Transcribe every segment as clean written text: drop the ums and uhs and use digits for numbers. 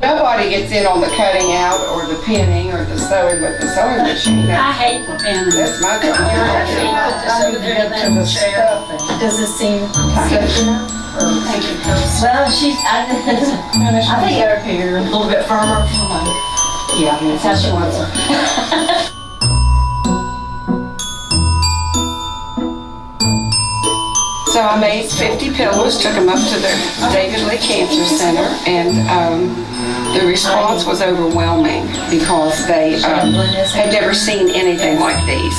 Nobody gets in on the cutting out or the pinning or the sewing with the sewing machine. I hate the pinning. That's my job. Does it seem safe enough? Well, I think her here a little bit firmer. Yeah, that's how she wants it. So I made 50 pillows, took them up to the David Lee Cancer Center, and the response was overwhelming because they had never seen anything like these.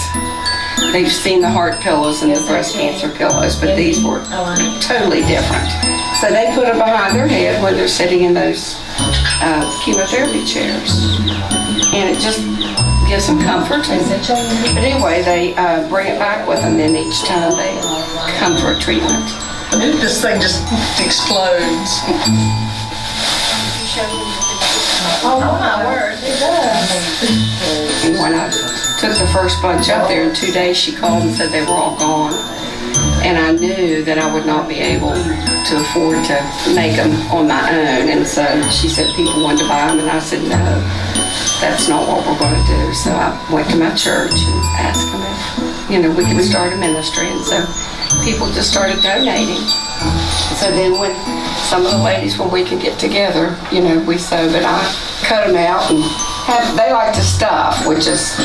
They've seen the heart pillows and the breast cancer pillows, but these were totally different. So they put them behind their head when they're sitting in those chemotherapy chairs. And it just gives them comfort. But anyway, they bring it back with them then each time they come for a treatment. This thing just explodes. Oh my word, it does. And when I took the first bunch up there in 2 days, she called and said they were all gone. And I knew that I would not be able to afford to make them on my own. And so she said people wanted to buy them, and I said, no, that's not what we're going to do. So I went to my church and asked them if, we could start a ministry. And so people just started donating. So then when some of the ladies, when we could get together, we sewed, but I cut them out and they like to stuff, which is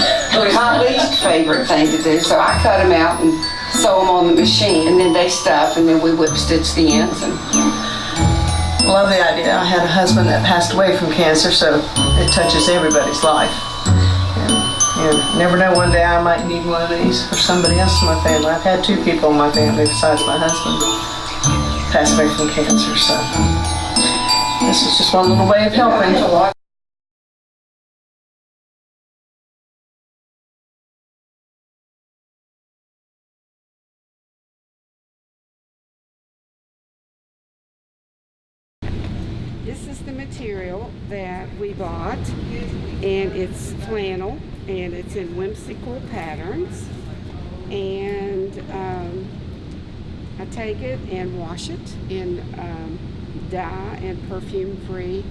my least favorite thing to do. So I cut them out and sew them on the machine, and then they stuff, and then we whip stitch the ends. And Love the idea. I had a husband that passed away from cancer, so it touches everybody's life. And never know, one day I might need one of these for somebody else in my family. I've had 2 people in my family besides my husband pass away from cancer, so this is just one little way of helping. this is the material that we bought, and it's flannel, and it's in whimsical patterns. And I take it and wash it in dye and perfume-free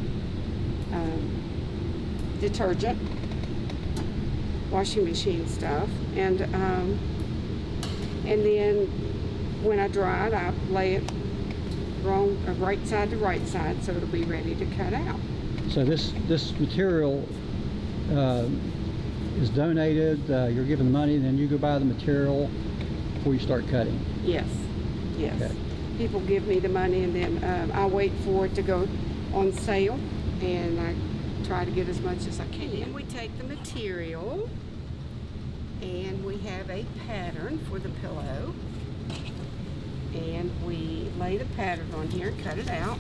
detergent, washing machine stuff, and then when I dry it, I lay it right side to right side so it'll be ready to cut out. So this material is donated, you're given the money, and then you go buy the material before you start cutting? Yes. Okay. People give me the money, and then I wait for it to go on sale, and I try to get as much as I can. And we take the material, and we have a pattern for the pillow, and we lay the pattern on here, cut it out,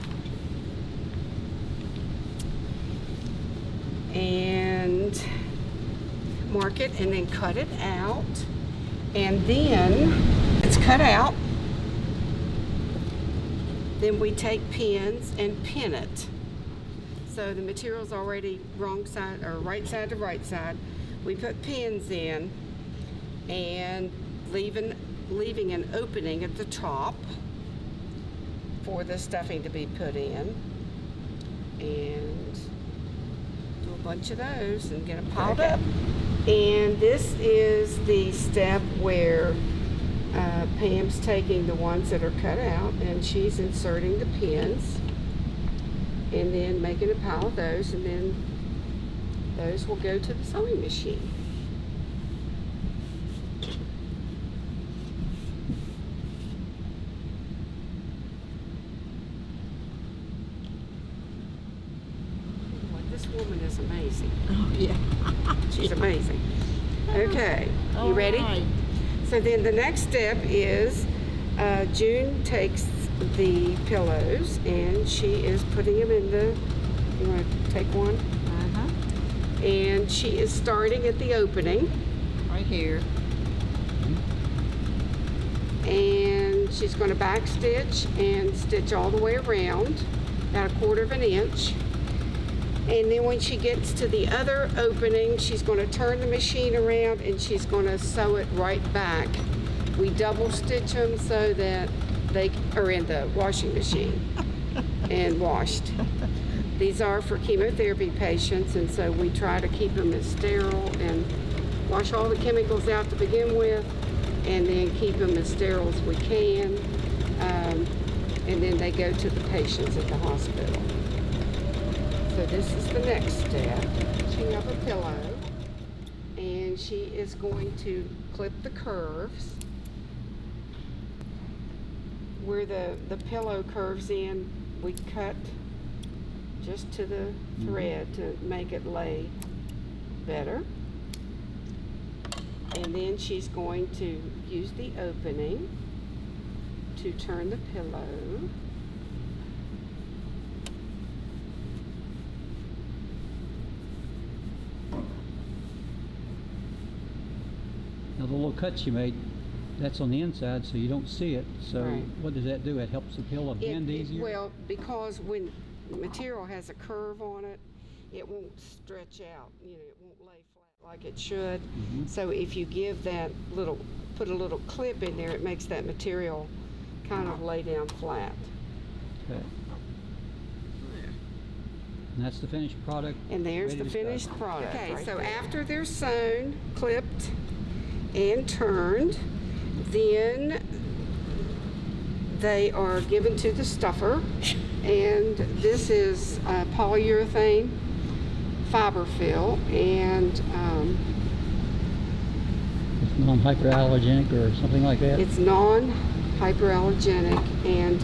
and mark it, and then cut it out, and then it's cut out. Then we take pins and pin it. So the material's already wrong side, or right side to right side. We put pins in and leaving an opening at the top for the stuffing to be put in. And do a bunch of those and get them piled up. And this is the step where Pam's taking the ones that are cut out and she's inserting the pins and then making a pile of those, and then those will go to the sewing machine. This woman is amazing. Oh, yeah. She's amazing. Okay, you ready? Right. So then the next step is June takes the pillows and she is putting them in the, you want to take one? Uh-huh. And she is starting at the opening. Right here. And she's going to back stitch and stitch all the way around, about 1/4 of an inch. And then when she gets to the other opening, she's going to turn the machine around and she's going to sew it right back. We double stitch them so that they are in the washing machine and washed. These are for chemotherapy patients, and so we try to keep them as sterile and wash all the chemicals out to begin with, and then keep them as sterile as we can. And then they go to the patients at the hospital. So this is the next step. She has a pillow, and she is going to clip the curves. Where the pillow curves in, we cut just to the thread to make it lay better. And then she's going to use the opening to turn the pillow. Now the little cuts you made, that's on the inside, so you don't see it. So Right. what does that do? It helps the pillow bend easier? Well, because when material has a curve on it, it won't stretch out. You know, it won't lay flat like it should. So if you give that put a little clip in there, it makes that material kind of lay down flat. Okay. And that's the finished product. And there's ready the to start. finished product. Okay, so after they're sewn, clipped, and turned, then they are given to the stuffer. And this is polyurethane fiber fill, and It's non-hyperallergenic or something like that? it's non-hyperallergenic and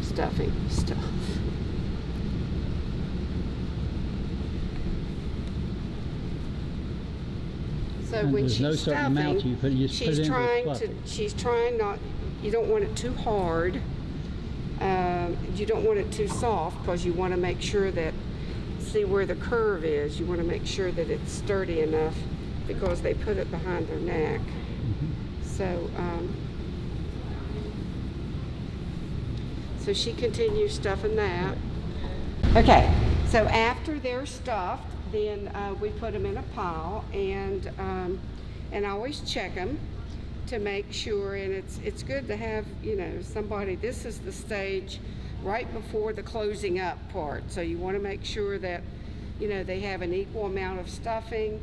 stuffing stuff. So And when there's she's no certain amount stuffing, you put, you just put it in for fluffing. she's trying not, you don't want it too hard. You don't want it too soft because you want to make sure that, see where the curve is, you want to make sure that it's sturdy enough because they put it behind their neck. So, so she continues stuffing that. Okay, so after they're stuffed, then we put them in a pile, and I always check them to make sure. And it's good to have, you know, somebody. This is the stage right before the closing up part, so you want to make sure that, you know, they have an equal amount of stuffing.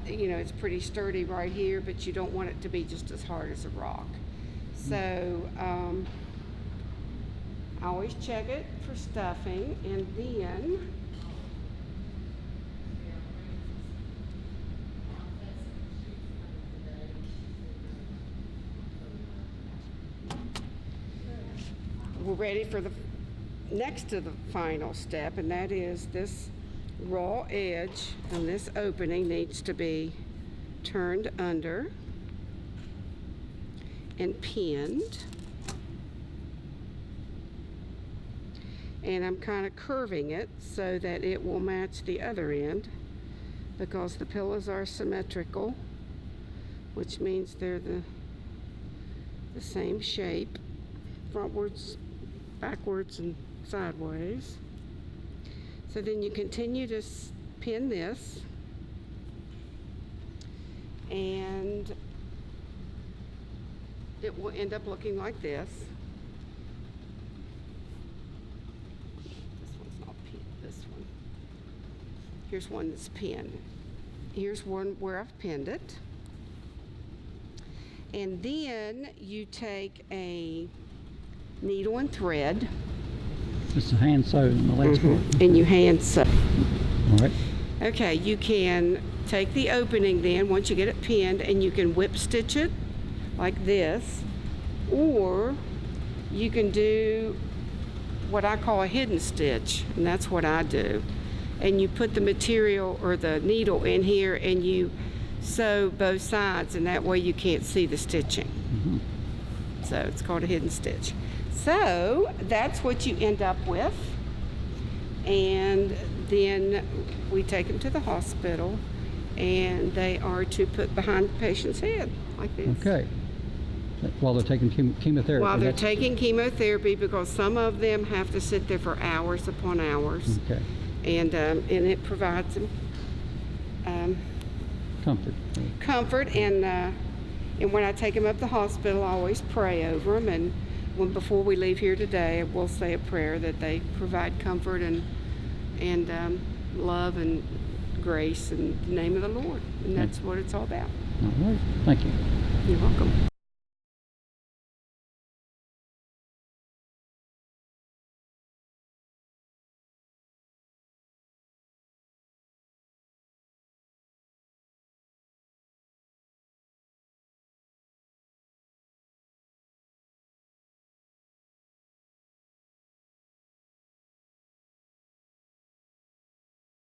You know, it's pretty sturdy right here, but you don't want it to be just as hard as a rock. So I always check it for stuffing, and then we're ready for the next to the final step, and that is this raw edge on this opening needs to be turned under and pinned. And I'm kind of curving it so that it will match the other end, because the pillows are symmetrical, which means they're the same shape, frontwards, backwards, and sideways. So then you continue to pin this, and it will end up looking like this. This one's not pinned, this one. Here's one that's pinned. Here's one where I've pinned it. And then you take a needle and thread. It's a hand sewed in the last part. And you hand sew. All right. Okay, you can take the opening then, once you get it pinned, and you can whip stitch it like this, or you can do what I call a hidden stitch, and that's what I do. And you put the material or the needle in here, and you sew both sides, and that way you can't see the stitching. So it's called a hidden stitch. So that's what you end up with, and then we take them to the hospital, and they are to put behind the patient's head like this. Okay. While they're taking chemotherapy. While they're taking chemotherapy, because some of them have to sit there for hours upon hours. Okay. And it provides them Comfort. and when I take them up to the hospital, I always pray over them and before we leave here today, we'll say a prayer that they provide comfort and love and grace in the name of the Lord. And that's what it's all about. All right. Thank you. You're welcome.